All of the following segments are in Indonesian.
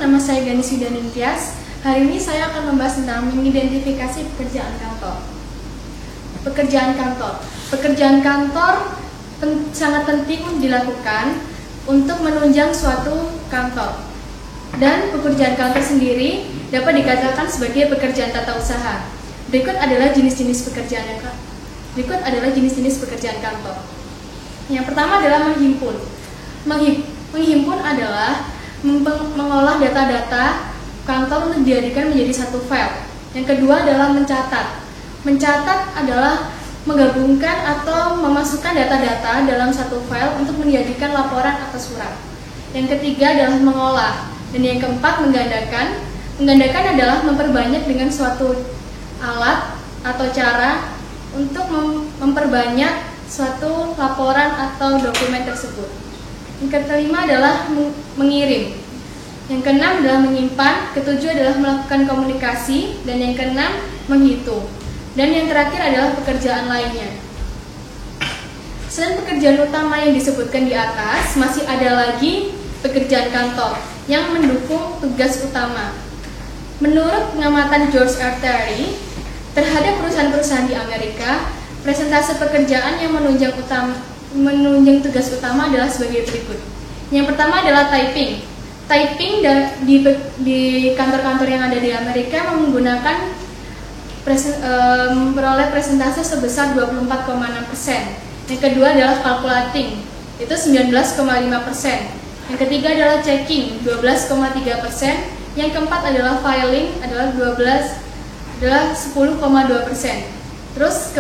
nama saya Ganis Yudanin Tias. Hari ini saya akan membahas tentang mengidentifikasi pekerjaan kantor. Pekerjaan kantor sangat penting dilakukan untuk menunjang suatu kantor. Dan pekerjaan kantor sendiri dapat dikatakan sebagai pekerjaan tata usaha. Berikut adalah jenis-jenis pekerjaan kantor. Yang pertama adalah menghimpun. Menghimpun adalah mengolah data-data kantor untuk dijadikan menjadi satu file. Yang kedua adalah mencatat. Mencatat adalah menggabungkan atau memasukkan data-data dalam satu file untuk menjadikan laporan atau surat. Yang ketiga adalah mengolah. Dan yang keempat menggandakan. Menggandakan adalah memperbanyak dengan suatu alat atau cara untuk memperbanyak suatu laporan atau dokumen tersebut. Yang kelima adalah mengirim. Yang keenam adalah menyimpan. Ketujuh adalah melakukan komunikasi. Dan yang keenam menghitung. Dan yang terakhir adalah pekerjaan lainnya. Selain pekerjaan utama yang disebutkan di atas, masih ada lagi pekerjaan kantor yang mendukung tugas utama. Menurut pengamatan George R. Terry terhadap perusahaan-perusahaan di Amerika, presentase pekerjaan yang menunjang tugas utama adalah sebagai berikut. Yang pertama adalah typing. Typing di kantor-kantor yang ada di Amerika menggunakan memperoleh presentase sebesar 24,6%. Yang kedua adalah calculating, itu 19,5%. Yang ketiga adalah checking, 12,3%. Yang keempat adalah filing, adalah 10,2%. Terus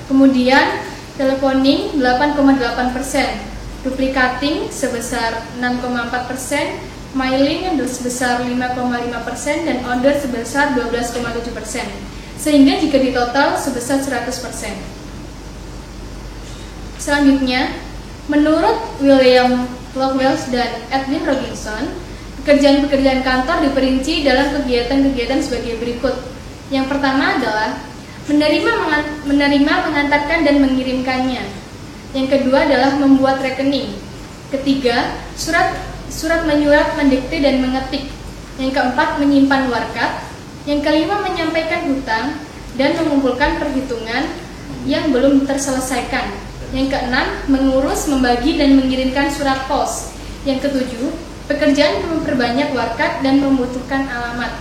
kemudian teleponing 8,8%, duplicating sebesar 6,4%, mailing yang sebesar 5,5%, dan order sebesar 12,7%. Sehingga jika ditotal sebesar 100%. Selanjutnya, menurut William Lockwell dan Edwin Robinson, pekerjaan-pekerjaan kantor diperinci dalam kegiatan-kegiatan sebagai berikut. Yang pertama adalah menerima, mengantarkan, dan mengirimkannya. Yang kedua adalah membuat rekening. Ketiga, surat menyurat, mendikte, dan mengetik. Yang keempat, menyimpan warkat. Yang kelima, menyampaikan hutang dan mengumpulkan perhitungan yang belum terselesaikan. Yang keenam, mengurus, membagi, dan mengirimkan surat pos. Yang ketujuh, pekerjaan memperbanyak warkat dan membutuhkan alamat.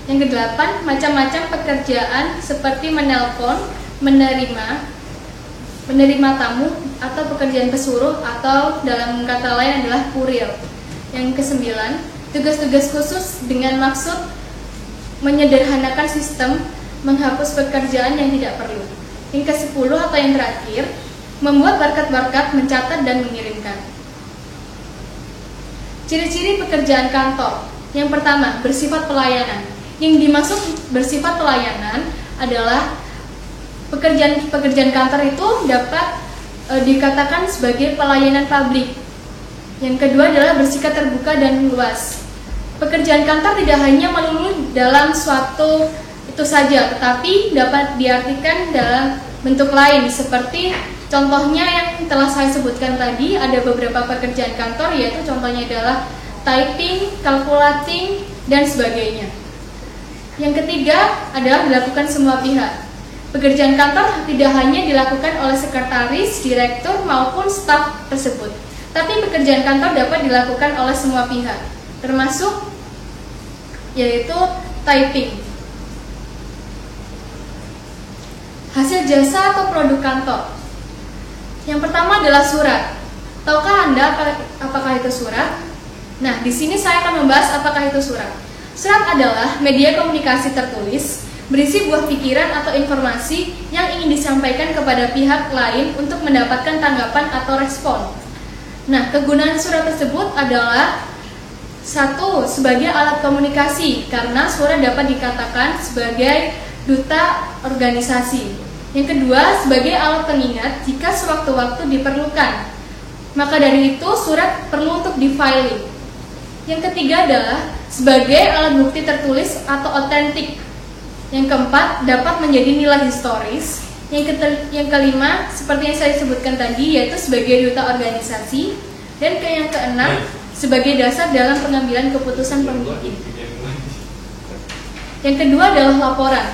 Yang kedelapan, macam-macam pekerjaan seperti menelpon, menerima tamu, atau pekerjaan pesuruh, atau dalam kata lain adalah kurir. Yang kesembilan, tugas-tugas khusus dengan maksud menyederhanakan sistem, menghapus pekerjaan yang tidak perlu. Yang ke-10 atau yang terakhir, membuat warkat-warkat, mencatat, dan mengirimkan. Ciri-ciri pekerjaan kantor. Yang pertama, bersifat pelayanan. Yang dimaksud bersifat pelayanan adalah pekerjaan kantor itu dapat dikatakan sebagai pelayanan publik. Yang kedua adalah bersifat terbuka dan luas. Pekerjaan kantor tidak hanya melulu dalam suatu itu saja, tetapi dapat diartikan dalam bentuk lain, seperti contohnya yang telah saya sebutkan tadi. Ada beberapa pekerjaan kantor, yaitu contohnya adalah typing, calculating, dan sebagainya. Yang ketiga adalah dilakukan semua pihak. Pekerjaan kantor tidak hanya dilakukan oleh sekretaris, direktur, maupun staf tersebut, tapi pekerjaan kantor dapat dilakukan oleh semua pihak, termasuk yaitu typing. Hasil jasa atau produk kantor. Yang pertama adalah surat. Tahukah Anda apakah itu surat? Nah, di sini saya akan membahas apakah itu surat. Surat adalah media komunikasi tertulis, berisi buah pikiran atau informasi yang ingin disampaikan kepada pihak lain untuk mendapatkan tanggapan atau respon. Nah, kegunaan surat tersebut adalah satu, sebagai alat komunikasi, karena surat dapat dikatakan sebagai duta organisasi. Yang kedua, sebagai alat pengingat jika sewaktu-waktu diperlukan. Maka dari itu, surat perlu untuk di-filing. Yang ketiga adalah sebagai alat bukti tertulis atau otentik. Yang keempat, dapat menjadi nilai historis. Yang kelima, seperti yang saya sebutkan tadi, yaitu sebagai duta organisasi. Dan yang keenam, sebagai dasar dalam pengambilan keputusan pemimpin. Yang kedua adalah laporan.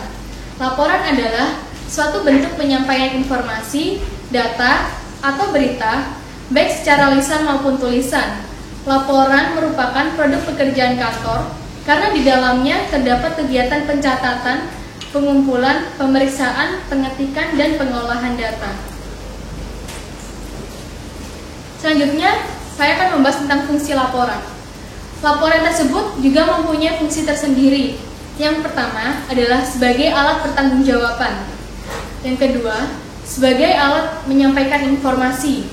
Laporan adalah suatu bentuk penyampaian informasi, data, atau berita, baik secara lisan maupun tulisan. Laporan merupakan produk pekerjaan kantor karena di dalamnya terdapat kegiatan pencatatan, pengumpulan, pemeriksaan, pengetikan, dan pengolahan data. Selanjutnya, saya akan membahas tentang fungsi laporan. Laporan tersebut juga mempunyai fungsi tersendiri. Yang pertama adalah sebagai alat pertanggungjawaban. Yang kedua, sebagai alat menyampaikan informasi.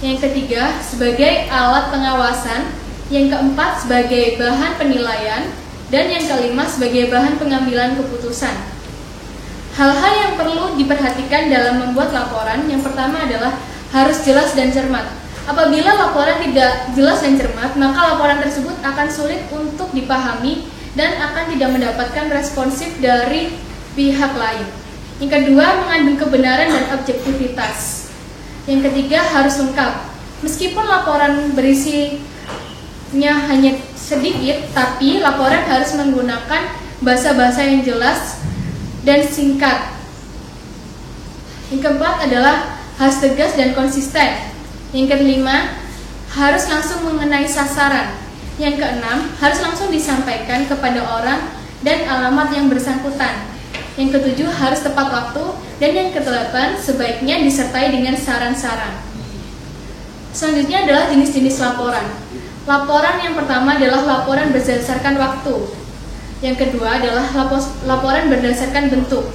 Yang ketiga, sebagai alat pengawasan. Yang keempat, sebagai bahan penilaian. Dan yang kelima, sebagai bahan pengambilan keputusan. Hal-hal yang perlu diperhatikan dalam membuat laporan, yang pertama adalah harus jelas dan cermat. Apabila laporan tidak jelas dan cermat, maka laporan tersebut akan sulit untuk dipahami dan akan tidak mendapatkan responsif dari pihak lain. Yang kedua, mengandung kebenaran dan objektivitas. Yang ketiga, harus lengkap. Meskipun laporan berisinya hanya sedikit, tapi laporan harus menggunakan bahasa-bahasa yang jelas dan singkat. Yang keempat adalah harus tegas dan konsisten. Yang kelima, harus langsung mengenai sasaran. Yang keenam, harus langsung disampaikan kepada orang dan alamat yang bersangkutan. Yang ketujuh, harus tepat waktu. Dan yang kedelapan, sebaiknya disertai dengan saran-saran. Selanjutnya adalah jenis-jenis laporan. Laporan yang pertama adalah laporan berdasarkan waktu. Yang kedua adalah laporan berdasarkan bentuk.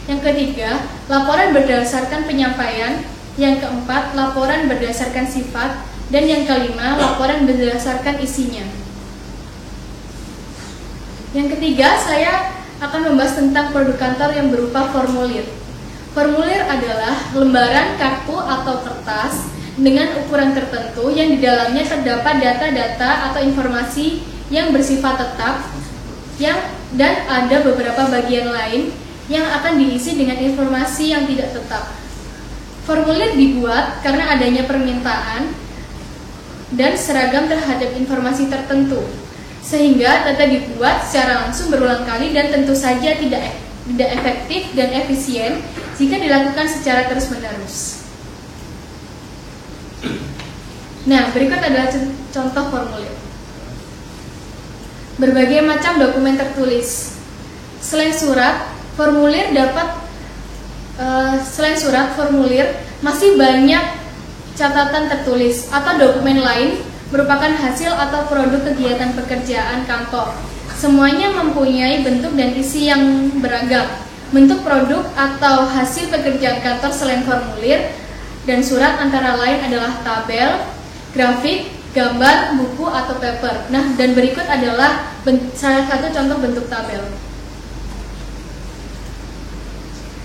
Yang ketiga, laporan berdasarkan penyampaian. Yang keempat, laporan berdasarkan sifat. Dan yang kelima, laporan berdasarkan isinya. Yang ketiga, saya akan membahas tentang produk kantor yang berupa formulir. Formulir adalah lembaran kartu atau kertas dengan ukuran tertentu yang di dalamnya terdapat data-data atau informasi yang bersifat tetap, dan ada beberapa bagian lain yang akan diisi dengan informasi yang tidak tetap. Formulir dibuat karena adanya permintaan dan seragam terhadap informasi tertentu, sehingga data dibuat secara langsung berulang kali dan tentu saja tidak efektif dan efisien jika dilakukan secara terus-menerus. Nah, berikut adalah contoh formulir. Berbagai macam dokumen tertulis. Selain surat, formulir masih banyak catatan tertulis atau dokumen lain merupakan hasil atau produk kegiatan pekerjaan kantor. Semuanya mempunyai bentuk dan isi yang beragam. Bentuk produk atau hasil pekerjaan kantor selain formulir dan surat antara lain adalah tabel, grafik, gambar, buku, atau paper. Nah, dan berikut adalah salah satu contoh bentuk tabel.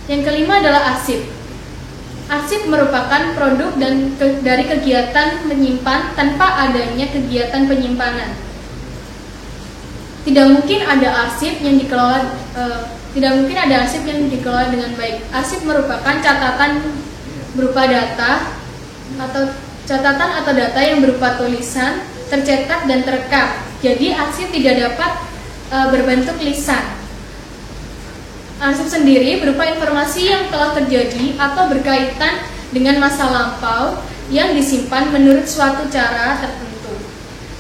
Yang kelima adalah arsip. Arsip merupakan produk dari kegiatan menyimpan tanpa adanya kegiatan penyimpanan. Tidak mungkin ada arsip yang dikelola dengan baik. Arsip merupakan catatan berupa data atau data yang berupa tulisan, tercetak dan terekam. Jadi arsip tidak dapat berbentuk lisan. Arsip sendiri berupa informasi yang telah terjadi atau berkaitan dengan masa lampau yang disimpan menurut suatu cara tertentu,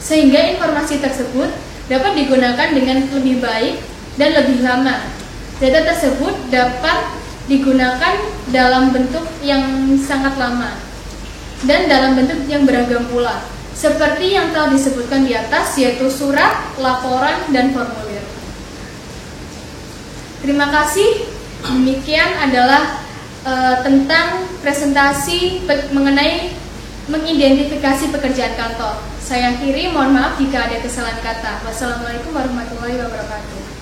sehingga informasi tersebut dapat digunakan dengan lebih baik dan lebih lama. Data tersebut dapat digunakan dalam bentuk yang sangat lama dan dalam bentuk yang beragam pula, seperti yang telah disebutkan di atas, yaitu surat, laporan, dan formulir. Terima kasih. Demikian adalah tentang presentasi mengenai mengidentifikasi pekerjaan kantor. Saya akhiri, mohon maaf jika ada kesalahan kata. Wassalamualaikum warahmatullahi wabarakatuh.